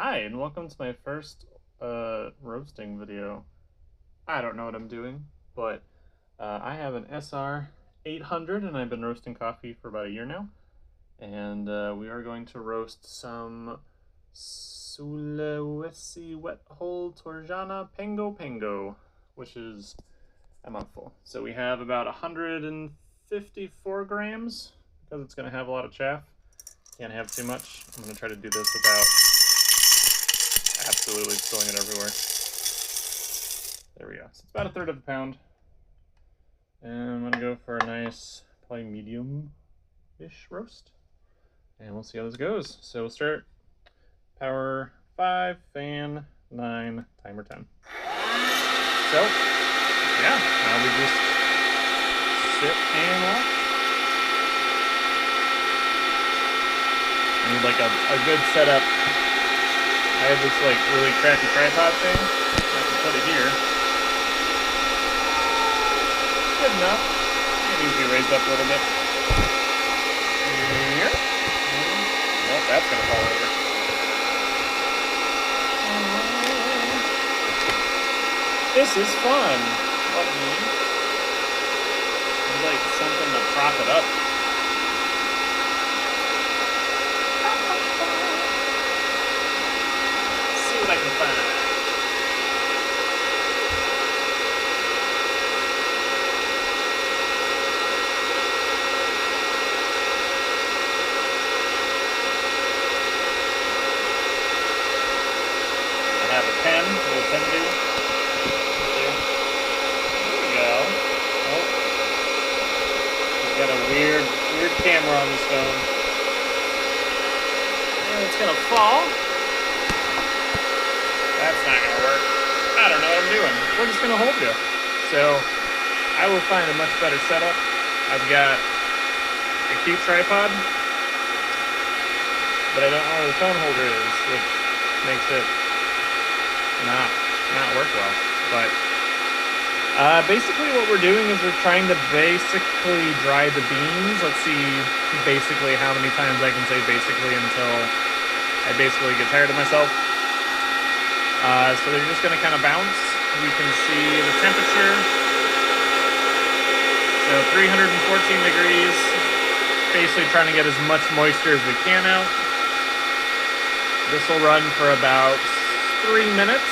Hi, and welcome to my first roasting video. I don't know what I'm doing, but I have an SR 800 and I've been roasting coffee for about a year now. And we are going to roast some Sulawesi wet hole Toraha Pango, which is a mouthful. So we have about 154 grams because it's going to have a lot of chaff. Can't have too much. I'm going to try to do this without absolutely spilling it everywhere. There we go. So it's about a third of a pound. And I'm gonna go for a nice, probably medium-ish roast. And we'll see how this goes. So we'll start power 5, fan 9, timer 10. So, yeah, now we just sit and watch. I need like a good setup. I have this like really crappy tripod thing. I can put it here. Good enough. It needs to be raised up a little bit. Here. Nope, that's gonna fall over. This is fun. What do you mean? It's like something to prop it up. I can find. I have a pen, a little pen do. There we go. Oh. He's got a weird camera on his phone. And it's gonna fall. That's not gonna work. I don't know what I'm doing. We're just gonna hold you. So I will find a much better setup. I've got a cute tripod, but I don't know where the phone holder is, which makes it not work well. But basically what we're doing is we're trying to basically dry the beans. Let's see basically how many times I can say basically until I basically get tired of myself. So they're just going to kind of bounce. We can see the temperature. So 314 degrees. Basically trying to get as much moisture as we can out. This will run for about 3 minutes.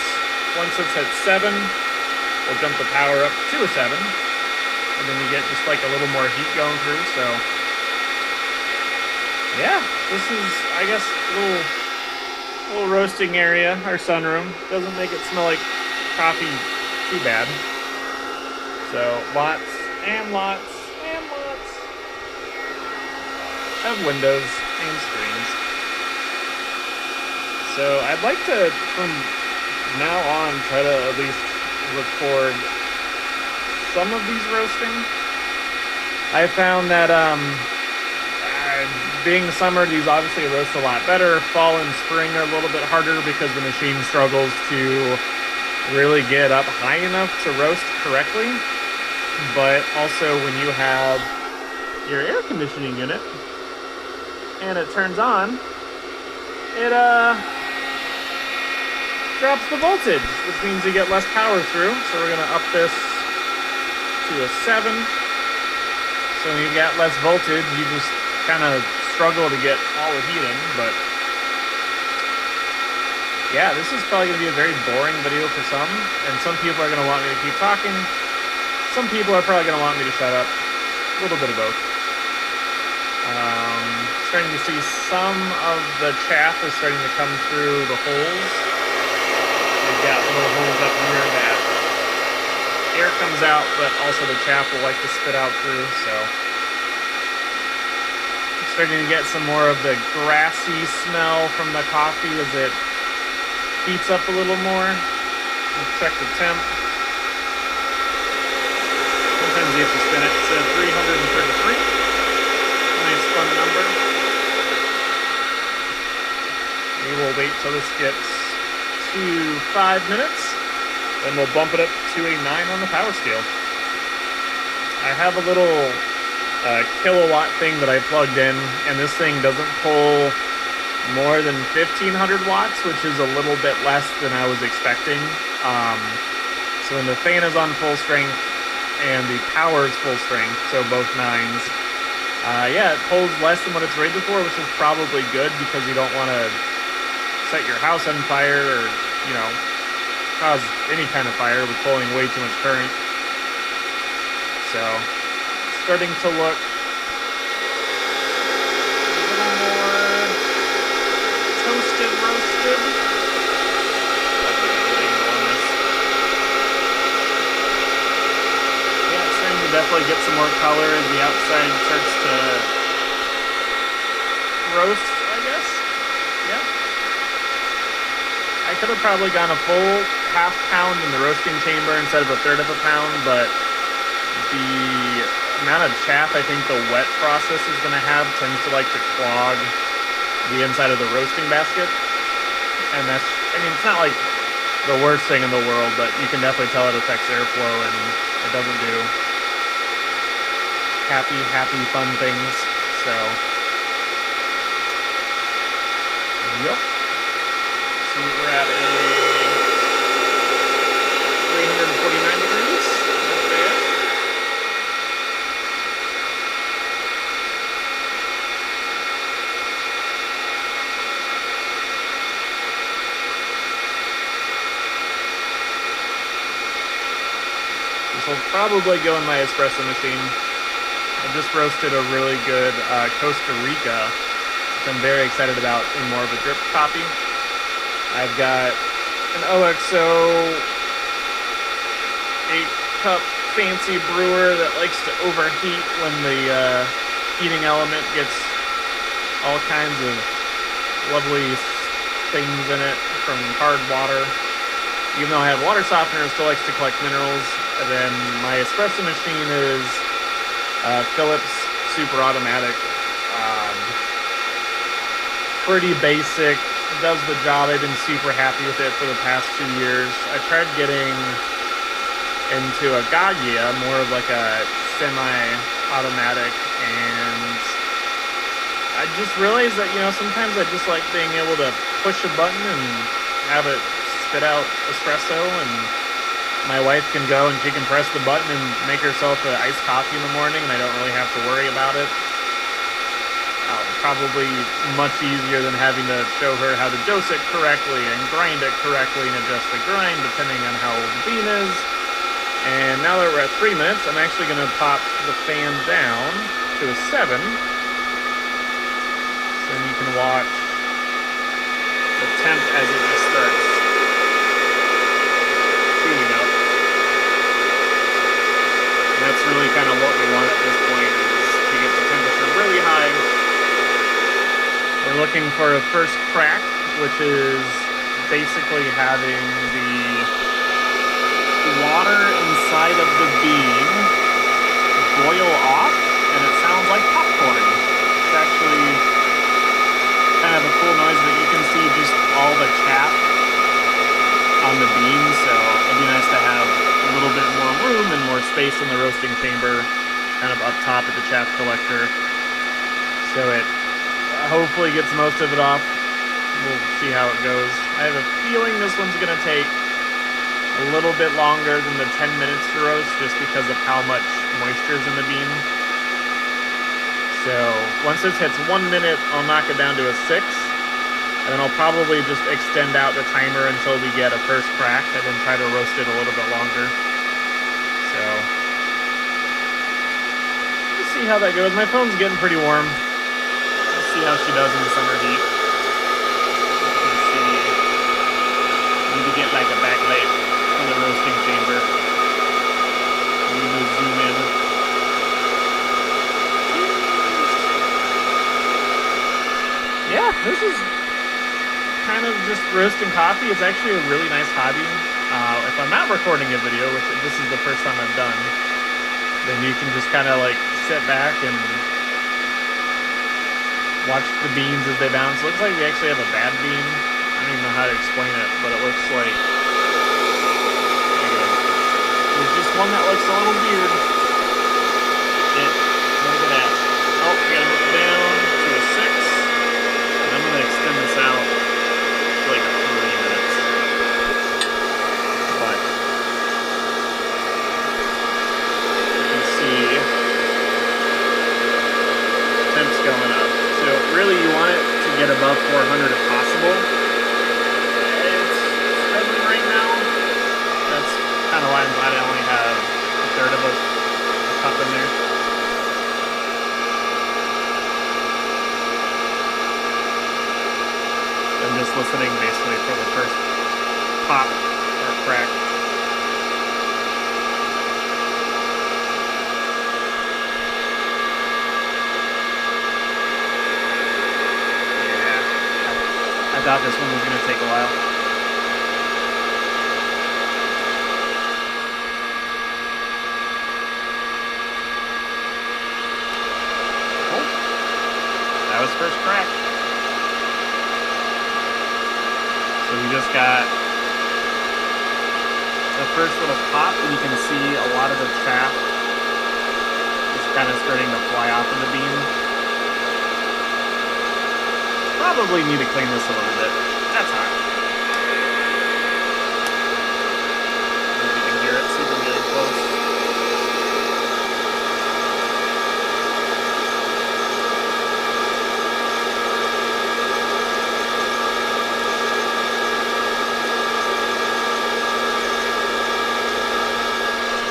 Once it's at 7, we'll jump the power up to a 7. And then you get just like a little more heat going through. So yeah, this is, I guess, a little roasting area, our sunroom. Doesn't make it smell like coffee too bad. So lots and lots and lots of windows and screens. So I'd like to, from now on, try to at least record some of these roasting. I found that being summer, these obviously roast a lot better. Fall and spring are a little bit harder because the machine struggles to really get up high enough to roast correctly. But also when you have your air conditioning unit and it turns on, it drops the voltage, which means you get less power through. So we're gonna up this to a 7. So when you got less voltage, you just kind of struggle to get all the heat in. But yeah, this is probably going to be a very boring video for some, and some people are going to want me to keep talking. Some people are probably going to want me to shut up. A little bit of both. Starting to see some of the chaff is starting to come through the holes. They've got little holes up here that air comes out, but also the chaff will like to spit out through. So starting to get some more of the grassy smell from the coffee as it heats up a little more. Let's check the temp. Sometimes you have to spin it. It says 333. Nice fun number. We will wait till this gets to 5 minutes. Then we'll bump it up to a 9 on the power scale. I have a little kilowatt thing that I plugged in, and this thing doesn't pull more than 1500 watts, which is a little bit less than I was expecting. So when the fan is on full strength and the power is full strength, so both 9s, yeah, it pulls less than what it's rated for, which is probably good because you don't want to set your house on fire or, you know, cause any kind of fire with pulling way too much current. So, starting to look a little more toasted, roasted. Yeah, it's starting to definitely get some more color as the outside starts to roast, I guess. Yeah. I could have probably gone a full half pound in the roasting chamber instead of a third of a pound, but the amount of chaff I think the wet process is going to have tends to like to clog the inside of the roasting basket. And that's, I mean, it's not like the worst thing in the world, but you can definitely tell it affects airflow and it doesn't do happy, fun things. So, yep. So we're at a 349 degrees. Not bad. This will probably go in my espresso machine. I just roasted a really good Costa Rica, which I'm very excited about in more of a drip copy. I've got an OXO 8-cup fancy brewer that likes to overheat when the heating element gets all kinds of lovely things in it from hard water. Even though I have water softener, it still likes to collect minerals. And then my espresso machine is Philips Super Automatic. Pretty basic, does the job. I've been super happy with it for the past 2 years. I tried getting into a Gaggia, more of like a semi-automatic, and I just realized that, you know, sometimes I just like being able to push a button and have it spit out espresso, and my wife can go and she can press the button and make herself an iced coffee in the morning, and I don't really have to worry about it. Probably much easier than having to show her how to dose it correctly and grind it correctly and adjust the grind depending on how old the bean is. And now that we're at 3 minutes, I'm actually going to pop the fan down to a 7. So then you can watch the temp as it just starts shooting up. And that's really kind of what we want at this point, is to get the temperature really high. We're looking for a first crack, which is basically having the water inside of the bean boil off, and it sounds like popcorn. It's actually kind of a cool noise, but you can see just all the chaff on the bean, so it'd be nice to have a little bit more room and more space in the roasting chamber, kind of up top at the chaff collector, so it hopefully gets most of it off. We'll see how it goes. I have a feeling this one's going to take a little bit longer than the 10 minutes to roast, just because of how much moisture is in the bean. So once this hits 1 minute, I'll knock it down to a 6, and then I'll probably just extend out the timer until we get a first crack, and then try to roast it a little bit longer. So let's see how that goes. My phone's getting pretty warm. See how she does in the summer heat. You can see, need to get like a backlight for the roasting chamber. Need to zoom in. Yeah, this is kind of just roasting coffee. It's actually a really nice hobby. If I'm not recording a video, which this is the first time I've done, then you can just kind of like sit back and watch the beans as they bounce. Looks like we actually have a bad bean. I don't even know how to explain it, but it looks like there's just one that looks a little weird. Look at that. Oh, I gotta move it down to a 6. And I'm gonna extend the listening basically for the first pop or crack. I thought this one was going to take a while. Oh, that was first crack. So we just got the first little pop, and you can see a lot of the chaff is kind of starting to fly off of the bean. Probably need to clean this a little bit. That's hot. If you can hear it super really close.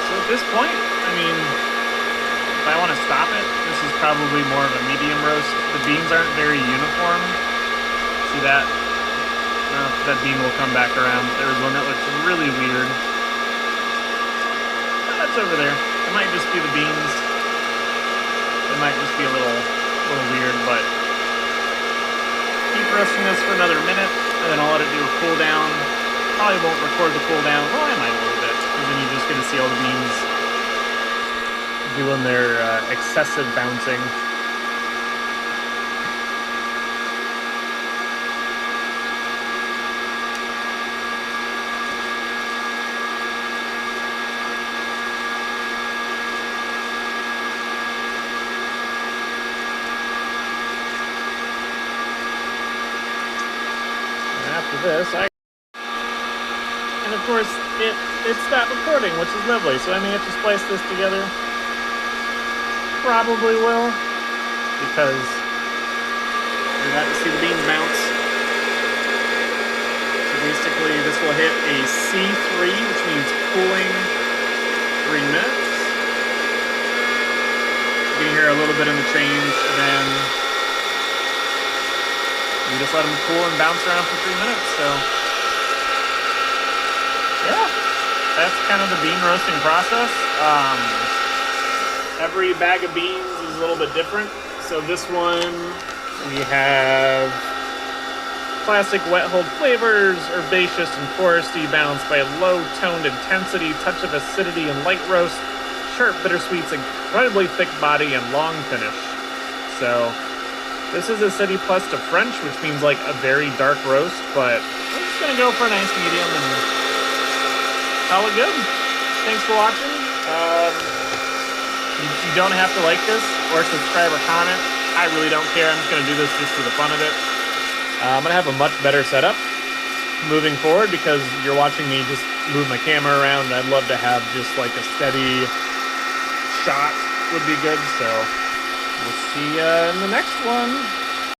So at this point, I mean, if I want to stop it, this is probably more of a medium roast. The beans aren't very uniform. See that? That bean will come back around. There was one that looks really weird. Oh, that's over there. It might just be the beans. It might just be a little weird, but keep roasting this for another minute, and then I'll let it do a cool down. Probably won't record the cool down. Well, I might a little bit, because then you're just going to see all the beans doing their excessive bouncing. After this, and of course it stopped recording, which is lovely, so I may have to splice this together. Probably will, because we got to see the beans bounce. So basically this will hit a C3, which means cooling 3 minutes. You can hear a little bit in the change, and then you just let them cool and bounce around for 3 minutes. So yeah, that's kind of the bean roasting process. Every bag of beans is a little bit different. So this one, we have classic wet hold flavors, herbaceous and foresty, balanced by low-toned intensity, touch of acidity and light roast, sharp bittersweets, incredibly thick body, and long finish. So this is acidity plus to French, which means like a very dark roast, but I'm just gonna go for a nice medium and call it good. Thanks for watching. You don't have to like this or subscribe or comment. I really don't care. I'm just going to do this just for the fun of it. I'm going to have a much better setup moving forward because you're watching me just move my camera around, and I'd love to have just like a steady shot would be good. So we'll see you in the next one.